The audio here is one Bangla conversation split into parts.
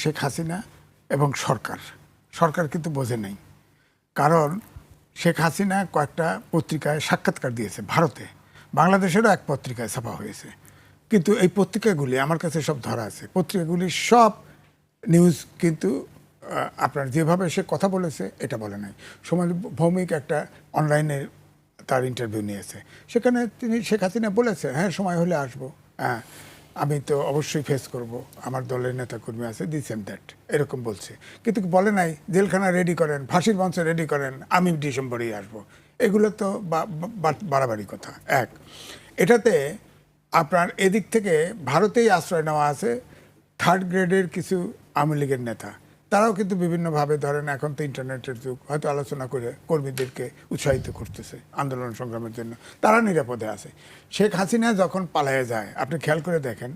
শেখ হাসিনা এবং সরকার কিন্তু বোঝে নাই। কারণ শেখ হাসিনা কয়েকটা পত্রিকায় সাক্ষাৎকার দিয়েছে ভারতে, বাংলাদেশেরও এক পত্রিকায় ছাপা হয়েছে। কিন্তু এই পত্রিকাগুলি আমার কাছে সব ধরা আছে, পত্রিকাগুলি সব নিউজ কিন্তু আপনার যেভাবে সে কথা বলেছে এটা বলে নাই। সময় ভৌমিক একটা অনলাইনে তার ইন্টারভিউ নিয়েছে, সেখানে তিনি শেখ হাসিনা বলেছে হ্যাঁ সময় হলে আসবো, হ্যাঁ আমি তো অবশ্যই ফেস করব, আমার দলের নেতাকর্মী আছে, দিস এন্ড দ্যাট এরকম বলছে। কিন্তু বলে নাই জেলখানা রেডি করেন, ফাঁসির মঞ্চ রেডি করেন, আমি ডিসেম্বরেই আসবো। এগুলো তো বাড়াবাড়ি কথা। এক, এটাতে আপনার এদিক থেকে ভারতেই আশ্রয় নেওয়া আছে থার্ড গ্রেডের কিছু আওয়ামী লীগের নেতা, তারাও কিন্তু বিভিন্নভাবে ধরেন এখন তো ইন্টারনেটের যুগ, হয়তো আলোচনা করে কর্মীদেরকে উৎসাহিত করতেছে আন্দোলন সংগ্রামের জন্য, তারা নিরাপদে আছে। শেখ হাসিনা যখন পালায়ে যায় আপনি খেয়াল করে দেখেন,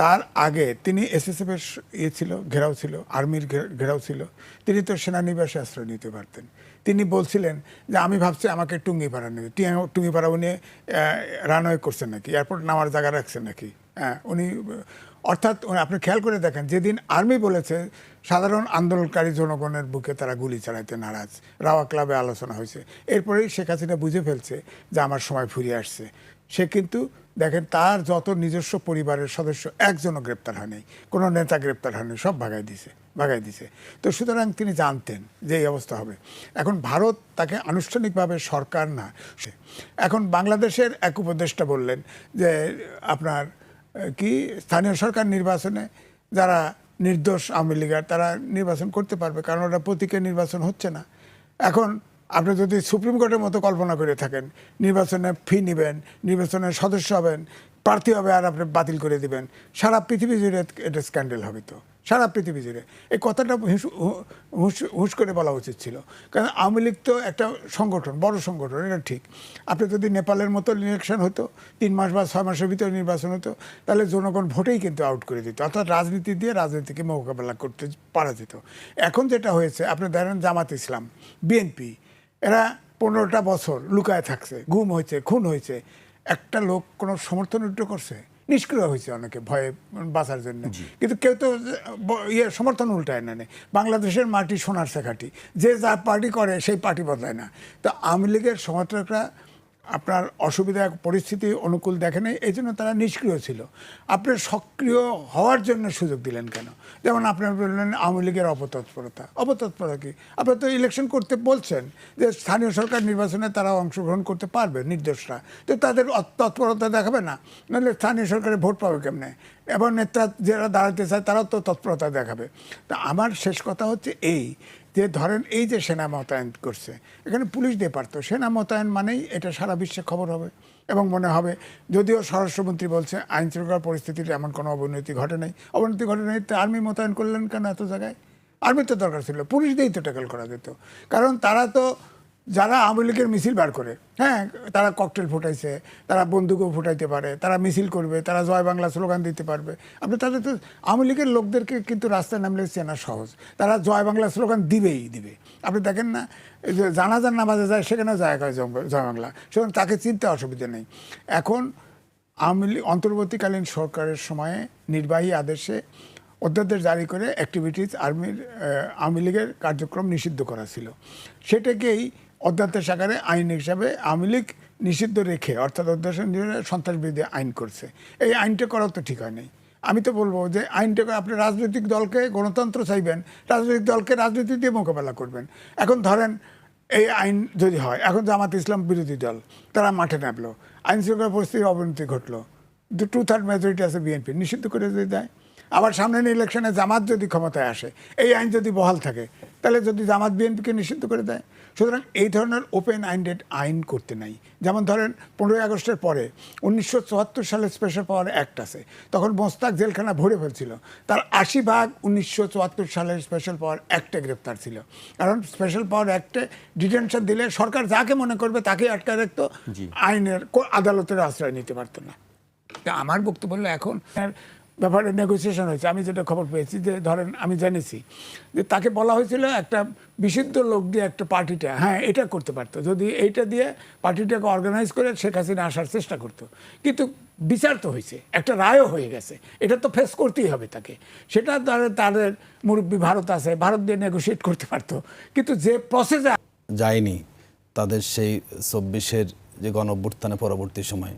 তার আগে তিনি এসএসএফের ছিল, ঘেরাও ছিল, আর্মির ঘেরাও ছিল, তিনি তো সেনানিবাসে আশ্রয় নিতে পারতেন। তিনি বলছিলেন যে আমি ভাবছি আমাকে টুঙ্গিপাড়া নেবে, টুঙ্গিপাড়া উনি রানওয়ে করছেন নাকি, এয়ারপোর্ট নামার জায়গা রাখছেন নাকি, হ্যাঁ উনি অর্থাৎ আপনি খেয়াল করে দেখেন, যেদিন আর্মি বলেছে সাধারণ আন্দোলনকারী জনগণের বুকে তারা গুলি চালাইতে নারাজ, রাওয়া ক্লাবে আলোচনা হয়েছে, এরপরেই শেখ হাসিনা বুঝে ফেলছে যে আমার সময় ফুরিয়ে আসছে। সে কিন্তু দেখেন তার যত নিজস্ব পরিবারের সদস্য একজনও গ্রেপ্তার হয়নি, কোনো নেতা গ্রেপ্তার হয়নি, সব ভাগাই দিছে। তো সুতরাং তিনি জানতেন যে এই অবস্থা হবে। এখন ভারত তাকে আনুষ্ঠানিকভাবে সরকার না, এখন বাংলাদেশের এক উপদেষ্টা বললেন যে আপনার কি স্থানীয় সরকার নির্বাচনে যারা নির্দোষ আওয়ামী লীগের তারা নির্বাচন করতে পারবে, কারণ ওটা প্রতীকের নির্বাচন হচ্ছে না। এখন আপনি যদি সুপ্রিম কোর্টের মতো কল্পনা করে থাকেন, নির্বাচনে ফি নেবেন, নির্বাচনের সদস্য হবেন, প্রার্থী হবে, আর আপনি বাতিল করে দিবেন, সারা পৃথিবী জুড়ে এটা স্ক্যান্ডেল হবে। তো সারা পৃথিবী জুড়ে এই কথাটা হুঁশ করে বলা উচিত ছিল। কারণ আওয়ামী লীগ তো একটা সংগঠন, বড় সংগঠন, এটা ঠিক। আপনি যদি নেপালের মতো ইলেকশন হতো, 3 মাস বা 6 মাসের ভিতরে নির্বাচন হতো, তাহলে জনগণ ভোটেই কিন্তু আউট করে দিত, অর্থাৎ রাজনীতি দিয়ে রাজনীতিকে মোকাবেলা করতে পারা যেত। এখন যেটা হয়েছে আপনি ধরেন জামাত ইসলাম, বিএনপি, এরা 15টা বছর লুকায় থাকছে, গুম হয়েছে, খুন হয়েছে, একটা লোক কোনো সমর্থন উল্টো করছে? নিষ্ক্রিয় হয়েছে অনেকে ভয়ে বাঁচার জন্য, কিন্তু কেউ তো সমর্থন উল্টায় না। বাংলাদেশের মাটি সোনার শেখাটি, যে যা পার্টি করে সেই পার্টি বদলায় না। তো আওয়ামী লীগের সমর্থকরা আপনার অসুবিধা পরিস্থিতি অনুকূল দেখে নেই, এই জন্য তারা নিষ্ক্রিয় ছিল। আপনি সক্রিয় হওয়ার জন্য সুযোগ দিলেন কেন? যেমন আপনার বললেন আওয়ামী লীগের অপতৎপরতা কি? আপনারা তো ইলেকশন করতে বলছেন যে স্থানীয় সরকার নির্বাচনে তারা অংশগ্রহণ করতে পারবে নির্দোষরা, তো তাদের তৎপরতা দেখাবে না? নাহলে স্থানীয় সরকারে ভোট পাবে কেমনে? এবং নেতা যারা দাঁড়াতে চায় তারাও তো তৎপরতা দেখাবে। তা আমার শেষ কথা হচ্ছে এই যে ধরেন এই যে সেনা মোতায়েন করছে, এখানে পুলিশ দিয়ে পারতো, সেনা মোতায়েন মানেই এটা সারা বিশ্বে খবর হবে এবং মনে হবে, যদিও স্বরাষ্ট্রমন্ত্রী বলছে আইন শৃঙ্খলা পরিস্থিতির এমন কোনো অবনতি ঘটে নাই, তো আর্মি মোতায়েন করলেন কেন এত জায়গায়? আর্মির তো দরকার ছিল, পুলিশ দিয়েই তো ট্যাকেল করা যেত। কারণ তারা তো যারা আওয়ামী লীগের মিছিল বার করে, হ্যাঁ তারা ককটেল ফুটাইছে, তারা বন্দুকও ফুটাইতে পারে, তারা মিছিল করবে, তারা জয় বাংলা স্লোগান দিতে পারবে। আপনি তাদের তো আওয়ামী লীগের লোকদেরকে কিন্তু রাস্তায় নামলে চেনা সহজ, তারা জয় বাংলা স্লোগান দিবে। আপনি দেখেন না যে জানাজার নামাজে যায়, সেখানেও জয় বাংলা, সুতরাং তাকে চিনতে অসুবিধা নেই। এখন আওয়ামী লীগ অন্তর্বর্তীকালীন সরকারের সময়ে নির্বাহী আদেশে অধ্যাদেশ জারি করে অ্যাক্টিভিটিস আওয়ামী লীগের কার্যক্রম নিষিদ্ধ করা ছিল, সেটাকেই অধ্যাদেশ আকারে আইন হিসাবে আওয়ামী লীগ নিষিদ্ধ রেখে, অর্থাৎ অধ্যাদেশ সন্ত্রাসবিরোধী আইন করছে। এই আইনটা করাও তো ঠিক হয় নাই। আমি তো বলবো যে আইনটাকে আপনি রাজনৈতিক দলকে গণতন্ত্র চাইবেন, রাজনৈতিক দলকে রাজনীতি দিয়ে মোকাবেলা করবেন। এখন ধরেন এই আইন যদি হয়, এখন জামাত ইসলাম বিরোধী দল, তারা মাঠে নামলো, আইন শৃঙ্খলা পরিস্থিতির অবনতি ঘটলো, 2/3 মেজরিটি আছে বিএনপি, নিষিদ্ধ করে যদি দেয়, আবার সামনের ইলেকশনে জামাত যদি ক্ষমতায় আসে, এই আইন যদি বহাল থাকে, তাহলে যদি জামাত বিএনপিকে নিষিদ্ধ করে দেয়। সুতরাং এই ধরনের ওপেন আইন্ডেড আইন করতে নাই। যেমন ধরেন 15ই আগস্টের পরে 1974 সালে স্পেশাল পাওয়ার অ্যাক্ট আছে, তখন মোস্তাক জেলখানা ভরে ফেলছিল, তার 80% 1974 সালের স্পেশাল পাওয়ার অ্যাক্টে গ্রেপ্তার ছিল। কারণ স্পেশাল পাওয়ার অ্যাক্টে ডিটেনশন দিলে সরকার যাকে মনে করবে তাকে আটকায় রাখতো, আইনের আদালতের আশ্রয় নিতে পারতো না। তা আমার বক্তব্য হলো এখন ব্যাপারে নেগোসিয়েশন হয়েছে। আমি যেটা খবর পেয়েছি যে ধরেন আমি জেনেছি যে তাকে বলা হয়েছিল একটা বিশুদ্ধ লোক দিয়ে একটা পার্টিটা এটা করতে পারতো, যদি এইটা দিয়ে পার্টিটাকে অর্গানাইজ করে শেখ হাসিনা আসার চেষ্টা করতো। কিন্তু বিচার তো হয়েছে, একটা রায়ও হয়ে গেছে, এটা তো ফেস করতেই হবে তাকে। সেটা তাদের মুরব্বী ভারত আছে, ভারত দিয়ে নেগোসিয়েট করতে পারতো। কিন্তু যে প্রসেসে যায়নি তাদের সেই 24-এর যে গণঅভ্যুত্থানে পরবর্তী সময়ে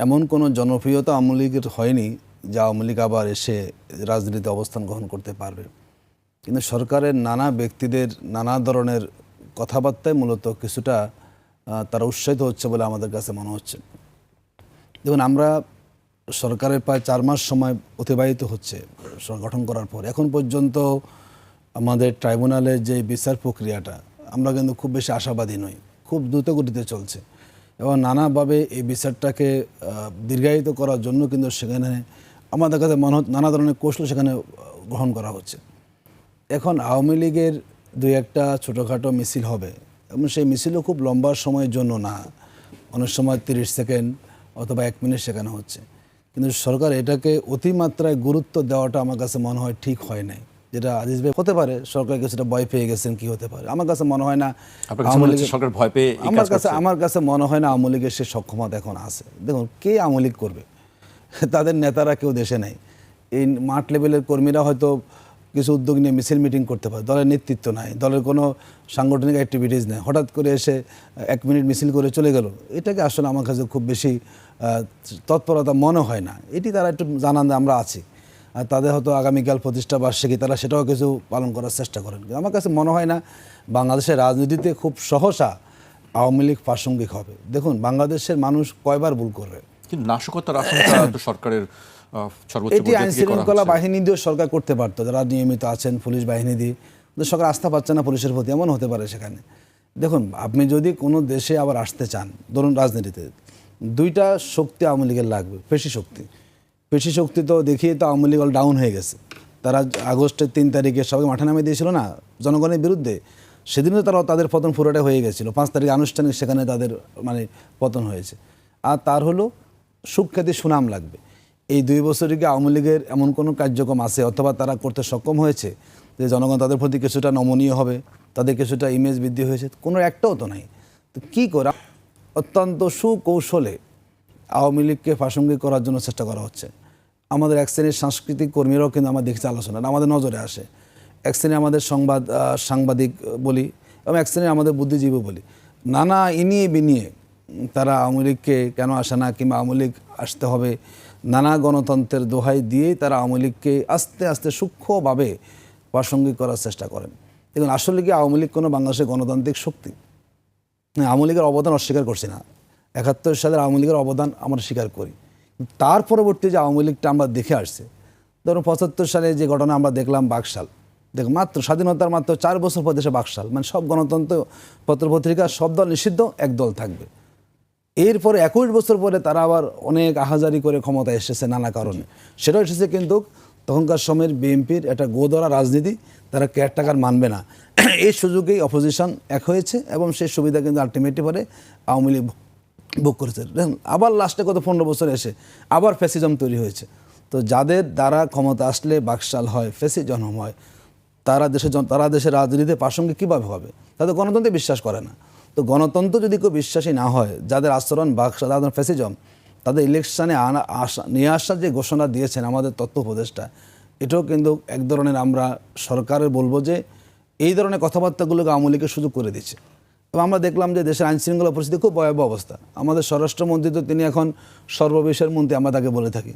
এমন কোনো জনপ্রিয়তা আওয়ামী লীগের হয়নি যে আওয়ামী লীগ আবার এসে রাজনীতিতে অবস্থান গ্রহণ করতে পারবে। কিন্তু সরকারের নানা ব্যক্তিদের নানা ধরনের কথাবার্তায় মূলত কিছুটা তারা উৎসাহিত হচ্ছে বলে আমাদের কাছে মনে হচ্ছে। দেখুন, আমরা সরকারের প্রায় 4 মাস সময় অতিবাহিত হচ্ছে গঠন করার পর, এখন পর্যন্ত আমাদের ট্রাইব্যুনালের যে বিচার প্রক্রিয়াটা আমরা কিন্তু খুব বেশি আশাবাদী নই, খুব দ্রুত গতিতে চলছে এবং নানাভাবে এই বিচারটাকে দীর্ঘায়িত করার জন্য কিন্তু সেখানে আমাদের কাছে নানা ধরনের কৌশল সেখানে গ্রহণ করা হচ্ছে। এখন আওয়ামী লীগের 2-1টা ছোটোখাটো মিছিল হবে এবং সেই মিছিলও খুব লম্বা সময়ের জন্য না, অনেক সময় 30 সেকেন্ড অথবা 1 মিনিট সেখানে হচ্ছে। কিন্তু সরকার এটাকে অতিমাত্রায় গুরুত্ব দেওয়াটা আমার কাছে মনে হয় ঠিক হয় নাই। যেটা আজিজ ভাই হতে পারে সরকার কিছুটা ভয় পেয়ে গেছেন, কি হতে পারে, আমার কাছে মনে হয় না সরকার ভয় পেয়ে আমার কাছে মনে হয় না আওয়ামী লীগের সে সক্ষমতা এখন আছে। দেখুন, কে আওয়ামী লীগ করবে? তাদের নেতারা কেউ দেশে নেই। এই মাঠ লেভেলের কর্মীরা হয়তো কিছু উদ্যোগ নিয়ে মিছিল মিটিং করতে পারে, দলের নেতৃত্ব নাই, দলের কোনো সাংগঠনিক অ্যাক্টিভিটিস নেই, হঠাৎ করে এসে 1 মিনিট মিছিল করে চলে গেল, এটাকে আসলে আমার কাছে খুব বেশি তৎপরতা মনে হয় না। এটি তারা একটু জানান যে আমরা আছি, আর তাদের হয়তো আগামীকাল প্রতিষ্ঠা বার্ষিকী, তারা সেটাও কিছু পালন করার চেষ্টা করেন। কিন্তু আমার কাছে মনে হয় না বাংলাদেশের রাজনীতিতে খুব সহসা আওয়ামী লীগ প্রাসঙ্গিক হবে। দেখুন, বাংলাদেশের মানুষ কয়বার ভুল করবে, কিন্তু নাশকতার আশঙ্কা তো সরকারের সর্বোচ্চ এটি আইন শৃঙ্খলা বাহিনী দিয়েও সরকার করতে পারতো, যারা নিয়মিত আছেন পুলিশ বাহিনী দিয়ে, সরকার আস্থা পাচ্ছে না পুলিশের প্রতি, এমন হতে পারে সেখানে। দেখুন, আপনি যদি কোনো দেশে আবার আসতে চান, ধরুন রাজনীতিতে 2টা শক্তি আওয়ামী লীগের লাগবে। পেশি শক্তি তো দেখিয়ে তো আওয়ামী লীগ ডাউন হয়ে গেছে। তারা আগস্টের 3 তারিখে সবাই মাঠে নামিয়ে দিয়েছিল না জনগণের বিরুদ্ধে, সেদিনও তাদের পতন পুরোটা হয়ে গেছিলো। 5 তারিখে আনুষ্ঠানিক সেখানে তাদের পতন হয়েছে। আর তার হলো সুখ্যাতি সুনাম লাগবে। এই 2 বছরে কি আওয়ামী লীগের এমন কোনো কার্যক্রম আছে অথবা তারা করতে সক্ষম হয়েছে যে জনগণ তাদের প্রতি কিছুটা নমনীয় হবে, তাদের কিছুটা ইমেজ বৃদ্ধি হয়েছে? কোনো একটাও তো নাই। তো কী করা, অত্যন্ত সুকৌশলে আওয়ামী লীগকে প্রাসঙ্গিক করার জন্য চেষ্টা করা হচ্ছে। আমাদের এক শ্রেণীর সাংস্কৃতিক কর্মীরাও কিন্তু আমরা দেখছি আলোচনা আমাদের নজরে আসে, এক শ্রেণী আমাদের সাংবাদিক বলি এবং এক শ্রেণী আমাদের বুদ্ধিজীবী বলি, নানা ইনিয়ে বিনিয়ে তারা আওয়ামী লীগকে কেন আসে না কিংবা আওয়ামী লীগ আসতে হবে, নানা গণতন্ত্রের দোহাই দিয়েই তারা আওয়ামী লীগকে আস্তে আস্তে সূক্ষ্মভাবে প্রাসঙ্গিক করার চেষ্টা করেন। দেখুন, আসলে কি আওয়ামী লীগ কোনো বাংলাদেশের গণতান্ত্রিক শক্তি? আওয়ামী লীগের অবদান অস্বীকার করছি না, 71 সালের আওয়ামী লীগের অবদান আমরা স্বীকার করি। তার পরবর্তী যে আওয়ামী লীগটা আমরা দেখে আসছি, ধরুন 75 সালে যে ঘটনা আমরা দেখলাম বাকশাল, দেখুন মাত্র স্বাধীনতার মাত্র 4 বছর পর দেশে বাকশাল, সব গণতন্ত্র পত্রপত্রিকা সব দল নিষিদ্ধ, এক দল থাকবে। এরপরে 21 বছর পরে তারা আবার অনেক আহাজারি করে ক্ষমতায় এসেছে নানা কারণে, সেটাও এসেছে কিন্তু তখনকার সময়ের বিএনপির একটা গোদরা রাজনীতি, তারা কেয়ারটেকার মানবে না, এই সুযোগেই অপোজিশন এক হয়েছে এবং সেই সুবিধা কিন্তু আলটিমেটলি পরে আওয়ামী লীগ ভোগ করেছে। দেখুন, আবার লাস্টে কত 15 বছর এসে আবার ফ্যাসিজম তৈরি হয়েছে। তো যাদের দ্বারা ক্ষমতা আসলে বাকশাল হয়, ফ্যাসিজম হয়, তারা দেশের রাজনীতিতে প্রাসঙ্গিক কীভাবে হবে? তাদের গণতন্ত্রে বিশ্বাস করে না। তো গণতন্ত্র যদি কেউ বিশ্বাসী না হয়, যাদের আচরণ বাকশাল, যাদের ফ্যাসিজম, তাদের ইলেকশনে নিয়ে আসার যে ঘোষণা দিয়েছেন আমাদের তথ্য উপদেষ্টা, এটাও কিন্তু এক ধরনের আমরা সরকারের বলবো যে এই ধরনের কথাবার্তাগুলোকে আওয়ামী লীগের সুযোগ করে দিচ্ছে। এবং আমরা দেখলাম যে দেশের আইনশৃঙ্খলা পরিস্থিতি খুব ভয়াবহ অবস্থা। আমাদের স্বরাষ্ট্রমন্ত্রী তো তিনি এখন সর্ববিষয়ের মন্ত্রী, আমরা তাকে বলে থাকি।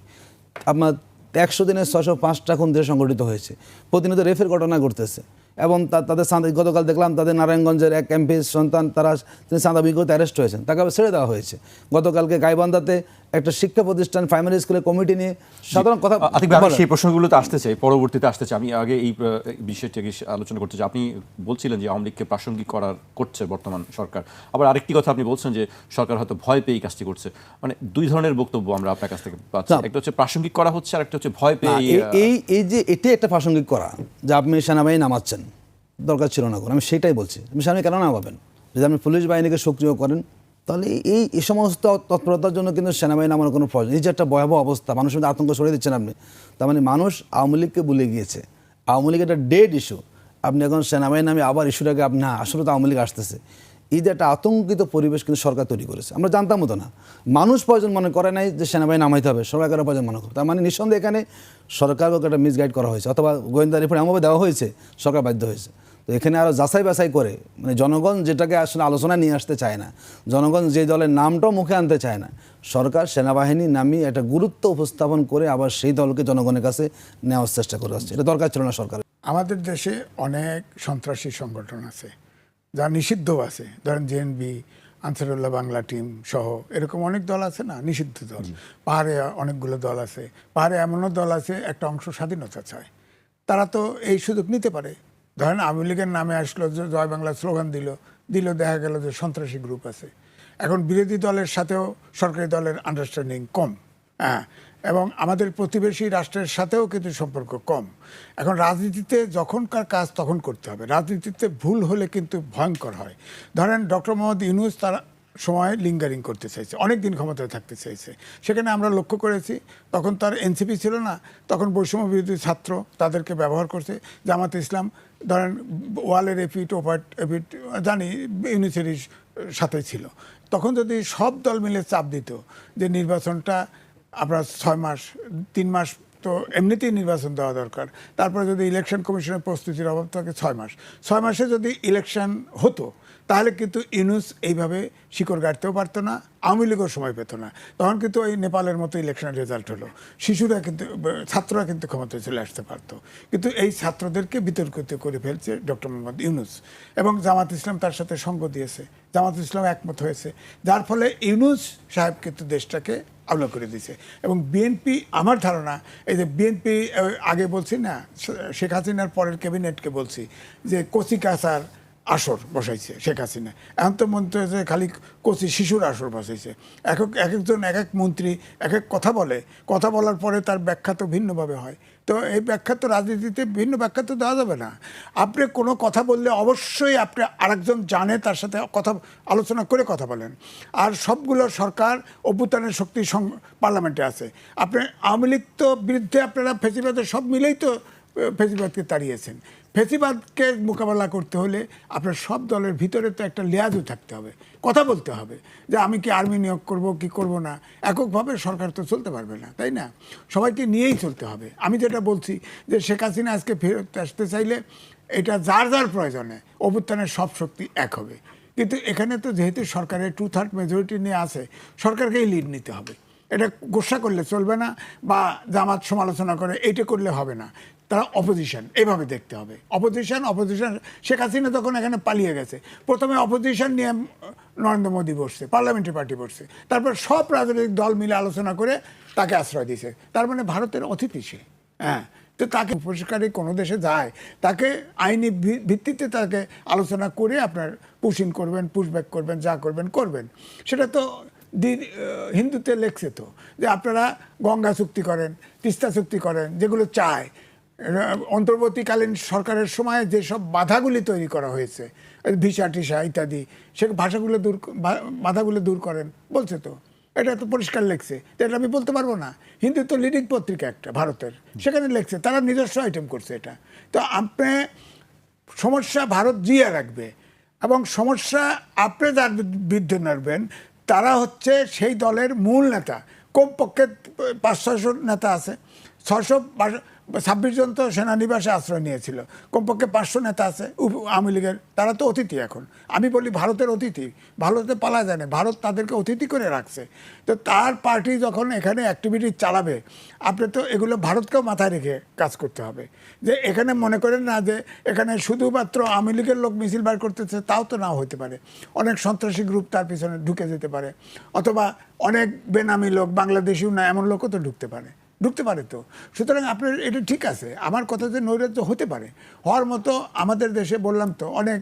আপনার 100 দিনে 605টা খুন দেশে সংঘটিত হয়েছে, প্রতিনিয়ত রেফের ঘটনা ঘটতেছে এবং তাদের গতকাল দেখলাম তাদের নারায়ণগঞ্জের এক এমপির সন্তান তিনি চাঁদাবি করতে অ্যারেস্ট হয়েছেন, তাকে আবার ছেড়ে দেওয়া হয়েছে। গতকালকে গাইবান্ধাতে একটা শিক্ষা প্রতিষ্ঠান প্রাইমারি স্কুলের কমিটি নিয়ে সাধারণ কথা, সেই প্রশ্নগুলোতে আসতে চাই, পরবর্তীতে আসতে চাই। আমি আগে এই বিষয়টিকে আলোচনা করতে চাই। আপনি বলছিলেন যে আওয়ামী লীগকে প্রাসঙ্গিক করছে বর্তমান সরকার, আবার আরেকটি কথা আপনি বলছেন যে সরকার হয়তো ভয় পেয়ে এই কাজটি করছে। 2 ধরনের বক্তব্য আমরা আপনার কাছ থেকে পাচ্ছি, একটা হচ্ছে প্রাসঙ্গিক করা হচ্ছে আর একটা হচ্ছে ভয় পেয়ে। এই যে এটা একটা প্রাসঙ্গিক করা, যে আপনি সেনাবাহিনী নামাচ্ছেন, দরকার ছিল না, আমি সেটাই বলছি। আপনি সেনাবাহিনী কেন নামাবেন? যদি আপনি পুলিশ বাহিনীকে সক্রিয় করেন, তাহলে এই সমস্ত তৎপরতার জন্য কিন্তু সেনাবাহিনী আমার কোনো প্রয়োজন। এই যে একটা ভয়াবহ অবস্থা, মানুষের মধ্যে আতঙ্ক ছড়িয়ে দিচ্ছেন আপনি, তার মানে মানুষ আওয়ামী লীগকে ভুলে গিয়েছে। আওয়ামী লীগ একটা ডেড ইস্যু, আপনি এখন সেনাবাহিনী নামে আবার ইস্যুটাকে আপনি আসলে তো আওয়ামী লীগ আসতেছে, এই যে একটা আতঙ্কিত পরিবেশ কিন্তু সরকার তৈরি করেছে। আমরা জানতাম তো না, মানুষ প্রয়োজন মনে করে নাই যে সেনাবাহিনী নামাইতে হবে, সরকারের প্রয়োজন মনে করে। তার মানে নিঃসন্দেহে এখানে সরকারকে একটা মিসগাইড করা হয়েছে, অথবা গোয়েন্দা রিপোর্ট এমনভাবে দেওয়া হয়েছে, সরকার বাধ্য হয়েছে। তো এখানে আরও যাচাই বাছাই করে, মানে জনগণ যেটাকে আসলে আলোচনায় নিয়ে আসতে চায় না, জনগণ যে দলের নামটাও মুখে আনতে চায় না, সরকার সেনাবাহিনী নামিয়ে একটা গুরুত্ব উপস্থাপন করে আবার সেই দলকে জনগণের কাছে নেওয়ার চেষ্টা করে আসছে। এটা দরকার ছিল না সরকার। আমাদের দেশে অনেক সন্ত্রাসী সংগঠন আছে যা নিষিদ্ধ আছে, ধরেন জেএনবি, আনসারুল্লাহ বাংলা টিম সহ এরকম অনেক দল আছে না, নিষিদ্ধ দল। পাহাড়ে অনেকগুলো দল আছে, পাহাড়ে এমনও দল আছে একটা অংশ স্বাধীনতা চায়, তারা তো এই সুযোগ নিতে পারে। ধরেন আওয়ামী লীগের নামে আসলো, যে জয় বাংলা স্লোগান দিল, দেখা গেল যে সন্ত্রাসী গ্রুপ আছে। এখন বিরোধী দলের সাথেও সরকারি দলের আন্ডারস্ট্যান্ডিং কম, হ্যাঁ, এবং আমাদের প্রতিবেশী রাষ্ট্রের সাথেও কিন্তু সম্পর্ক কম। এখন রাজনীতিতে যখনকার কাজ তখন করতে হবে, রাজনীতিতে ভুল হলে কিন্তু ভয়ঙ্কর হয়। ধরেন ডক্টর মোহাম্মদ ইউনূস তার সময় লিঙ্গারিং করতে চাইছে, অনেক দিন ক্ষমতায় থাকতে চাইছে, সেখানে আমরা লক্ষ্য করেছি তখন তার এনসিপি ছিল না, তখন বৈষম্য বিরোধী ছাত্র তাদেরকে ব্যবহার করছে। জামাতে ইসলাম ধরেন ওয়ালের এপিট ওপাট এপিট জানি ইউনিসেরই সাথে ছিল, তখন যদি সব দল মিলে চাপ দিত যে নির্বাচনটা আপনার 6 মাস 3 মাস তো এমনিতেই নির্বাচন দেওয়া দরকার, তারপরে যদি ইলেকশন কমিশনের প্রস্তুতির অভাব থাকে 6 মাসে যদি ইলেকশন হতো, তাহলে কিন্তু ইউনূস এইভাবে শিকড় গাড়তেও পারতো না, আওয়ামী লীগও সময় পেত না। তখন কিন্তু ওই নেপালের মতো ইলেকশনের রেজাল্ট হলো, শিশুরা কিন্তু ছাত্ররা কিন্তু ক্ষমতায় চলে আসতে পারতো। কিন্তু এই ছাত্রদেরকে বিতর্কিত করে ফেলছে ডক্টর মোহাম্মদ ইউনূস, এবং জামাত ইসলাম তার সাথে সঙ্গ দিয়েছে, জামাত ইসলাম একমত হয়েছে, যার ফলে ইউনূস সাহেব কিন্তু দেশটাকে আলো করে দিয়েছে। এবং বিএনপি, আমার ধারণা এই যে বিএনপি আগে বলছি না, শেখ হাসিনার পরের ক্যাবিনেটকে বলছি যে কচি কাঁচার আসর বসাইছে শেখ হাসিনা, এখন তো মনে হচ্ছে খালি কচি শিশুর আসর বসাইছে। একজন এক এক মন্ত্রী এক এক কথা বলে, কথা বলার পরে তার ব্যাখ্যা তো ভিন্নভাবে হয়। তো এই ব্যাখ্যা তো রাজনীতিতে ভিন্ন ব্যাখ্যা তো দেওয়া যাবে না। আপনি কোনো কথা বললে অবশ্যই আপনি আরেকজন জানে তার সাথে কথা আলোচনা করে কথা বলেন। আর সবগুলো সরকার অভ্যুত্থানের শক্তি পার্লামেন্টে আছে। আপনি আওয়ামী লীগ তো বিরুদ্ধে আপনারা ফেসিবাদের সব মিলেই তো ফেসিবাদকে তাড়িয়েছেন। ফেসিবাদকে মোকাবেলা করতে হলে আপনার সব দলের ভিতরে তো একটা লিয়াজও থাকতে হবে, কথা বলতে হবে যে আমি কি আর্মি নিয়োগ করব কি করব না। এককভাবে সরকার তো চলতে পারবে না, তাই না? সবাইকে নিয়েই চলতে হবে। আমি যেটা বলছি যে শেখ হাসিনা আজকে ফেরত আসতে চাইলে এটা যার যার প্রয়োজনে অভ্যুত্থানের সব শক্তি এক হবে, কিন্তু এখানে তো যেহেতু সরকারের 2/3 মেজরিটি নিয়ে আছে, সরকারকেই লিড নিতে হবে। এটা গোসা করলে চলবে না, বা জামাত সমালোচনা করে এইটা করলে হবে না। তারা অপোজিশন এইভাবে দেখতে হবে। অপোজিশন শেখ হাসিনা তখন এখানে পালিয়ে গেছে, প্রথমে অপোজিশন নিয়ে নরেন্দ্র মোদী বসছে, পার্লামেন্টারি পার্টি বসছে, তারপর সব রাজনৈতিক দল মিলে আলোচনা করে তাকে আশ্রয় দিয়েছে। তার মানে ভারতের অতিথি সে, হ্যাঁ। তো তাকে পুরস্কারে কোনো দেশে যায়, তাকে আইনি ভিত্তিতে তাকে আলোচনা করে আপনার পুশিং করবেন, পুশব্যাক করবেন, যা করবেন। সেটা তো হিন্দুতে লেখছে তো যে আপনারা গঙ্গা চুক্তি করেন, তিস্তা চুক্তি করেন, যেগুলো চায়। অন্তর্বর্তীকালীন সরকারের সময় যেসব বাধাগুলি তৈরি করা হয়েছে, ভিসা টিসা ইত্যাদি, সে বাধাগুলো দূর করেন বলছে তো, এটা তো পরিষ্কার লেখছে। এটা আমি বলতে পারবো না, হিন্দু তো লিডিং পত্রিকা একটা ভারতের, সেখানে লেখছে, তারা নিজস্ব আইটেম করছে এটা। তো আপনি সমস্যা ভারত জিয়ে রাখবে, এবং সমস্যা আপনি যার বিরুদ্ধে নাড়বেন তারা হচ্ছে সেই দলের মূল নেতা। কমপক্ষে 500-600 নেতা আছে, 626 জন তো সেনানিবাসে আশ্রয় নিয়েছিল, কমপক্ষে 500 নেতা আছে আওয়ামী লীগের, তারা তো অতিথি। এখন আমি বলি ভারতের অতিথি, ভারতে পালা যায় না, ভারত তাদেরকে অতিথি করে রাখছে। তো তার পার্টি যখন এখানে অ্যাক্টিভিটি চালাবে, আপনি তো এগুলো ভারতকেও মাথায় রেখে কাজ করতে হবে। যে এখানে মনে করেন না যে এখানে শুধুমাত্র আওয়ামী লীগের লোক মিছিল বার করতেছে, তাও তো নাও হতে পারে। অনেক সন্ত্রাসী গ্রুপ তার পিছনে ঢুকে যেতে পারে, অথবা অনেক বেনামি লোক, বাংলাদেশিও না এমন লোকও তো ঢুকতে পারে তো। সুতরাং আপনার এটা ঠিক আছে, আমার কথা যে নৈরাজ্য হতে পারে, হওয়ার মতো আমাদের দেশে বললাম তো অনেক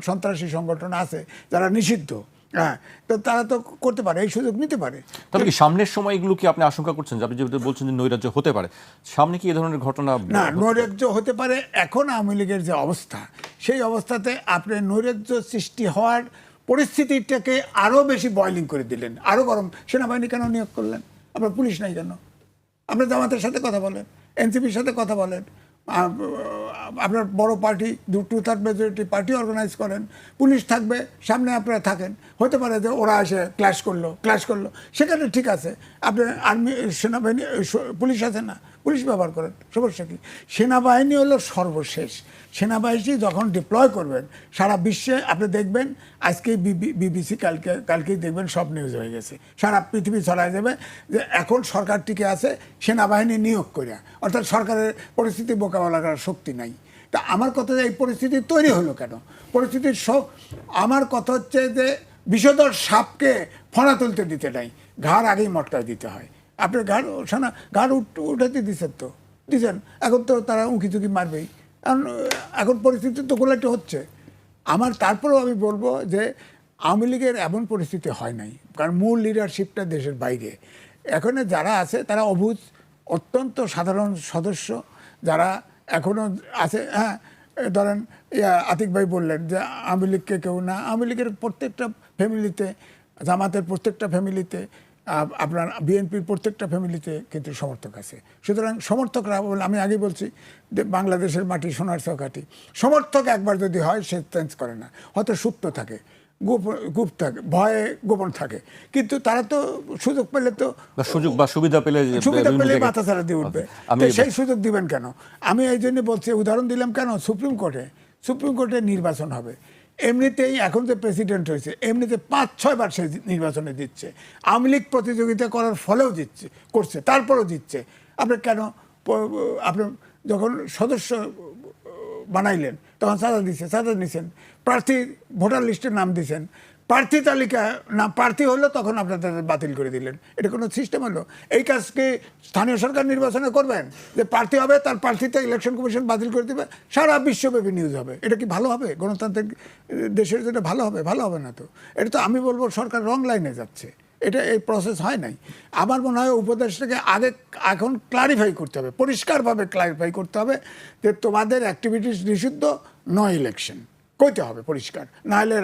সন্ত্রাসী সংগঠন আছে যারা নিষিদ্ধ, হ্যাঁ। তো তারা তো করতে পারে, এই সুযোগ নিতে পারে। তবে কি সামনের সময় এগুলো কি আপনি আশঙ্কা করছেন, যে আপনি যেহেতু বলছেন যে নৈরাজ্য হতে পারে, সামনে কি এই ধরনের ঘটনা? না, নৈরাজ্য হতে পারে। এখন আওয়ামী লীগের যে অবস্থা, সেই অবস্থাতে আপনি নৈরাজ্য সৃষ্টি হওয়ার পরিস্থিতিটাকে আরও বেশি বয়লিং করে দিলেন, আরও গরম। সেনাবাহিনী কেন নিয়োগ করলেন? আপনার পুলিশ নাই কেন? আপনার জামাতের সাথে কথা বলেন, এনসিপির সাথে কথা বলেন, আপনার বড় পার্টি 2/3 মেজরিটি পার্টি অর্গানাইজ করেন, পুলিশ থাকবে, সামনে আপনারা থাকেন। হতে পারে যে ওরা এসে ক্লাশ করলো, সেখানে ঠিক আছে, আপনি আর্মি সেনাবাহিনী পুলিশ আছে না, পুলিশ ব্যবহার করেন, সমস্যা কী? সেনাবাহিনী হলো সর্বশেষ। সেনাবাহিনী যখন ডিপ্লয় করবেন সারা বিশ্বে, আপনি দেখবেন আজকেই বিবিসি, কালকেই দেখবেন সব নিউজ হয়ে গেছে, সারা পৃথিবী ছড়ায় যাবে যে এখন সরকার টিকে আছে সেনাবাহিনী নিয়োগ করে, অর্থাৎ সরকারের পরিস্থিতি মোকাবেলা করার শক্তি নাই। তা আমার কথা যে এই পরিস্থিতি তৈরি হলো কেন? পরিস্থিতির আমার কথা হচ্ছে যে বিষধর সাপকে ফণা তুলতে দিতে নাই, ঘাড় আগেই মটকায় দিতে হয়। আপনি ঘাড় উঠাতে দিচ্ছেন, এখন তো তারা উঁকি ঝুঁকি মারবেই, কারণ এখন পরিস্থিতি তো গোলাটি হচ্ছে। তারপরেও আমি বলবো যে আওয়ামী লীগের এমন পরিস্থিতি হয় নাই, কারণ মূল লিডারশিপটা দেশের বাইরে। এখানে যারা আছে তারা অবুঝ, অত্যন্ত সাধারণ সদস্য যারা এখনও আছে। হ্যাঁ, ধরেন আতিক ভাই বললেন যে আওয়ামী লীগকে কেউ না, আওয়ামী লীগের প্রত্যেকটা ফ্যামিলিতে, জামাতের প্রত্যেকটা ফ্যামিলিতে, আপনার বিএনপির প্রত্যেকটা ফ্যামিলিতে কিন্তু সমর্থক আছে। সুতরাং সমর্থকরা, আমি আগে বলছি যে বাংলাদেশের মাটি সোনার চৌকাঠি, সমর্থক একবার যদি হয় সে চেঞ্জ করে না, হয়তো সুপ্ত থাকে, গুপ থাকে, ভয়ে গোপন থাকে, কিন্তু তারা তো সুযোগ পেলে তো সুবিধা পেলে মাথা ছাড়া দিয়ে উঠবে। সেই সুযোগ দিবেন কেন? আমি এই জন্য বলছি, উদাহরণ দিলাম কেন, সুপ্রিম কোর্টে নির্বাচন হবে, এমনিতেই এখন যে প্রেসিডেন্ট হয়েছে এমনিতে 5-6 বার সে নির্বাচনে দিচ্ছে, আওয়ামী লীগ প্রতিযোগিতা করার ফলেও করছে, তারপরেও জিতছে। আপনি কেন, আপনি যখন সদস্য বানাইলেন তখন চাঁদা নিছেন, প্রার্থী ভোটার লিস্টের নাম দিয়েছেন, প্রার্থী তালিকা না প্রার্থী হলো তখন আপনাদের বাতিল করে দিলেন। এটা কোনো সিস্টেম হলো? এই কাজকে স্থানীয় সরকার নির্বাচনে করবেন যে প্রার্থী হবে, তার প্রার্থীতে ইলেকশন কমিশন বাতিল করে দেবে, সারা বিশ্বব্যাপী নিউজ হবে। এটা কি ভালো হবে? গণতান্ত্রিক দেশের জন্য ভালো হবে? ভালো হবে না তো। এটা তো আমি বলবো সরকার রং লাইনে যাচ্ছে, এটা এই প্রসেস হয় নাই। আমার মনে হয় উপদেশটাকে এখন ক্লারিফাই করতে হবে, পরিষ্কারভাবে ক্লারিফাই করতে হবে যে তোমাদের অ্যাক্টিভিটিস নিষিদ্ধ, নয় ইলেকশন কইতে হবে পরিষ্কার, না হলে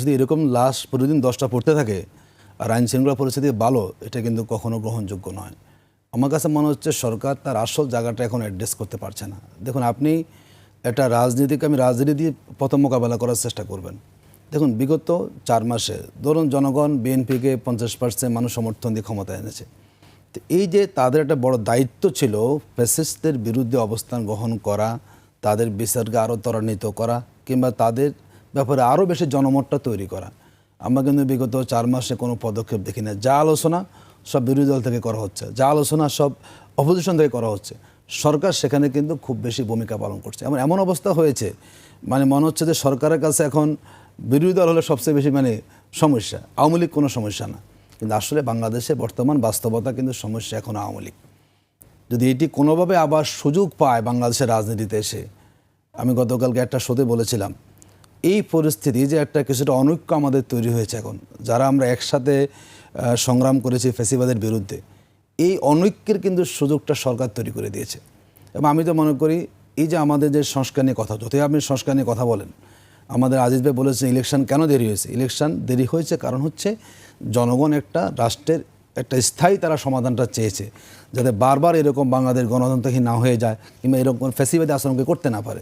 যদি এরকম লাশ প্রতিদিন 10টা পড়তে থাকে আর আইন শৃঙ্খলা পরিস্থিতি ভালো, এটা কিন্তু কখনো গ্রহণযোগ্য নয়। আমার কাছে মনে হচ্ছে সরকার তার আসল জায়গাটা এখন অ্যাড্রেস করতে পারছে না। দেখুন, আপনি একটা রাজনীতি দিয়ে প্রথম মোকাবেলা করার চেষ্টা করবেন। দেখুন, বিগত 4 মাসে ধরুন জনগণ বিএনপিকে 50% মানুষ সমর্থন দিয়ে ক্ষমতায় এনেছে। তো এই যে তাদের একটা বড় দায়িত্ব ছিল ফ্যাসিস্টদের বিরুদ্ধে অবস্থান গ্রহণ করা, তাদের বিচারকে আরও ত্বরান্বিত করা, কিংবা তাদের ব্যাপারে আরও বেশি জনমতটা তৈরি করা। আমরা কিন্তু বিগত 4 মাসে কোনো পদক্ষেপ দেখি না। যা আলোচনা সব বিরোধী দল থেকে করা হচ্ছে, যা আলোচনা সব অপোজিশন থেকে করা হচ্ছে। সরকার সেখানে কিন্তু খুব বেশি ভূমিকা পালন করছে। এমন অবস্থা হয়েছে, মনে হচ্ছে যে সরকারের কাছে এখন বিরোধী দল হলে সবচেয়ে বেশি সমস্যা, আওয়ামী লীগ কোনো সমস্যা না। কিন্তু আসলে বাংলাদেশে বর্তমান বাস্তবতা কিন্তু সমস্যা এখন আওয়ামী লীগ। যদি এটি কোনোভাবে আবার সুযোগ পায় বাংলাদেশের রাজনীতিতে এসে, আমি গতকালকে একটা শোতে বলেছিলাম, এই পরিস্থিতি যে একটা কিছুটা অনৈক্য আমাদের তৈরি হয়েছে এখন, যারা আমরা একসাথে সংগ্রাম করেছি ফ্যাসিবাদের বিরুদ্ধে, এই অনৈক্যের কিন্তু সুযোগটা সরকার তৈরি করে দিয়েছে। এবং আমি তো মনে করি এই যে আমাদের যে সংস্কার নিয়ে কথা, যতই আপনি সংস্কার নিয়ে কথা বলেন, আমাদের আজিজ ভাই বলেছেন ইলেকশন কেন দেরি হয়েছে। ইলেকশন দেরি হয়েছে কারণ হচ্ছে জনগণ একটা রাষ্ট্রের একটা স্থায়ী তারা সমাধানটা চেয়েছে, যাতে বারবার এরকম বাংলাদেশ গণতন্ত্রহীন না হয়ে যায়, কিংবা এরকম ফ্যাসিবাদী আচরণকে করতে না পারে।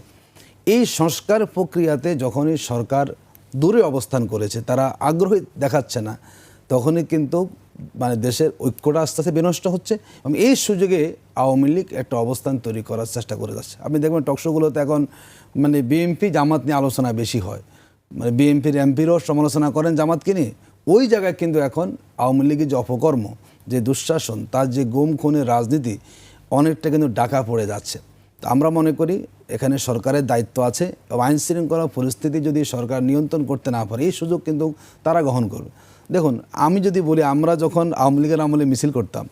এই সংস্কার প্রক্রিয়াতে যখনই সরকার দূরে অবস্থান করেছে, তারা আগ্রহী দেখাচ্ছে না, তখনই কিন্তু দেশের ঐক্যটা আস্তে আস্তে বিনষ্ট হচ্ছে। এবং এই সুযোগে আওয়ামী লীগ একটা অবস্থান তৈরি করার চেষ্টা করে যাচ্ছে। আপনি দেখবেন টকশোগুলোতে এখন বিএনপি জামাত নিয়ে আলোচনা বেশি হয়, বিএনপির এমপিরও সমালোচনা করেন জামাতকে নিয়ে। ওই জায়গায় কিন্তু এখন আওয়ামী লীগের যে অপকর্ম, যে দুঃশাসন, তার যে গুম খুনের রাজনীতি অনেকটা কিন্তু ডাকা পড়ে যাচ্ছে। তো আমরা মনে করি এখানে সরকারের দায়িত্ব আছে, এবং আইন শৃঙ্খলা পরিস্থিতি যদি সরকার নিয়ন্ত্রণ করতে না পারে, এই সুযোগ কিন্তু তারা গ্রহণ করবে। দেখুন, আমি যদি বলি, আমরা যখন আওয়ামী লীগের আমলে মিছিল করতাম,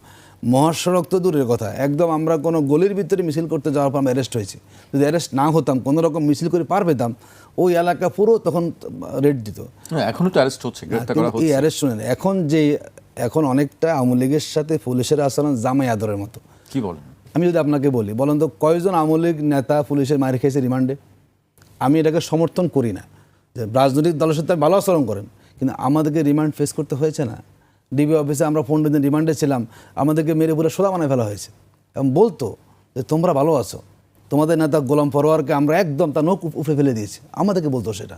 মহাসড়ক তো দূরের কথা, একদম আমরা কোনো গলির ভিতরে মিছিল করতে যাওয়ার পর আমরা অ্যারেস্ট হয়েছি। যদি অ্যারেস্ট না হতাম, কোনো রকম মিছিল করে পার পেতাম, ওই এলাকা পুরো তখন রেড দিত। এখনও তো অ্যারেস্ট হচ্ছে, গ্রেফতার করা হচ্ছে। এই অ্যারেস্ট শুনেন, এখন অনেকটা আওয়ামী লীগের সাথে পুলিশের আচরণ জামাই আদরের মতো। কি বলেন? আমি যদি আপনাকে বলেন তো কয়জন আওয়ামী লীগ নেতা পুলিশের মার খেয়েছে রিমান্ডে? আমি এটাকে সমর্থন করি না। যে রাজনৈতিক দলের সাথে ভালো আচরণ করেন, কিন্তু আমাদেরকে রিমান্ড ফেস করতে হয়েছে না? ডিবি অফিসে আমরা 15 দিন রিমান্ডে ছিলাম, আমাদেরকে মেরে পুরো সোজা বানায় ফেলা হয়েছে এবং বলতো যে তোমরা ভালো আছো, তোমাদের নেতা গোলাম পরোয়ারকে আমরা একদম তার নখ উপরে ফেলে দিয়েছি, আমাদেরকে বলতো সেটা।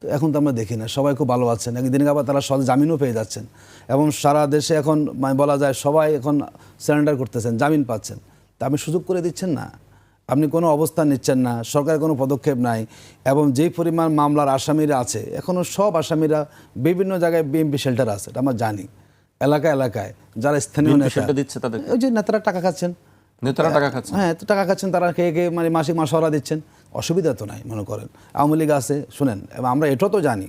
তো এখন তো আমরা দেখি না, সবাই খুব ভালো আছেন, একদিন আবার তারা সহজে জামিনও পেয়ে যাচ্ছেন এবং সারা দেশে এখন মানে বলা যায় সবাই এখন সারেন্ডার করতেছেন, জামিন পাচ্ছেন। তা আপনি সুযোগ করে দিচ্ছেন না, আপনি কোনো অবস্থান নিচ্ছেন না, সরকারের কোনো পদক্ষেপ নাই এবং যেই পরিমাণ মামলার আসামিরা আছে এখনও সব আসামিরা বিভিন্ন জায়গায় বিএমপি শেল্টার আছে, এটা আমরা জানি। এলাকায় এলাকায় যারা স্থানীয় বিএনপি নেতা শেল্টার দিচ্ছে তাদেরকে? ওই যে নেতারা টাকা খাচ্ছেন, নেতারা টাকা খাচ্ছে? হ্যাঁ, তো টাকা খাচ্ছেন তারা, খেয়ে খেয়ে মানে মাসিক মাসওয়ারা দিচ্ছেন, অসুবিধা তো নাই মনে করেন। আওয়ামী লীগ আছে, শুনেন, এবং আমরা এটাও তো জানি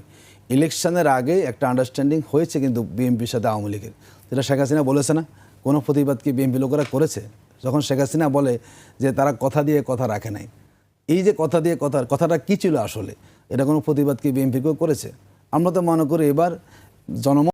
ইলেকশনের আগে একটা আন্ডারস্ট্যান্ডিং হয়েছে কিন্তু বিএনপির সাথে আওয়ামী লীগের, যেটা শেখ হাসিনা বলেছে না, কোনো প্রতিবাদ কি বিএনপি লোকেরা করেছে? যখন শেখ হাসিনা বলে যে তারা কথা দিয়ে কথা রাখে নাই, এই যে কথা দিয়ে কথাটা কী ছিল আসলে, এটা কোনো প্রতিবাদ কি বিএনপি কেউ করেছে? আমরা তো মনে করি এবার জনমত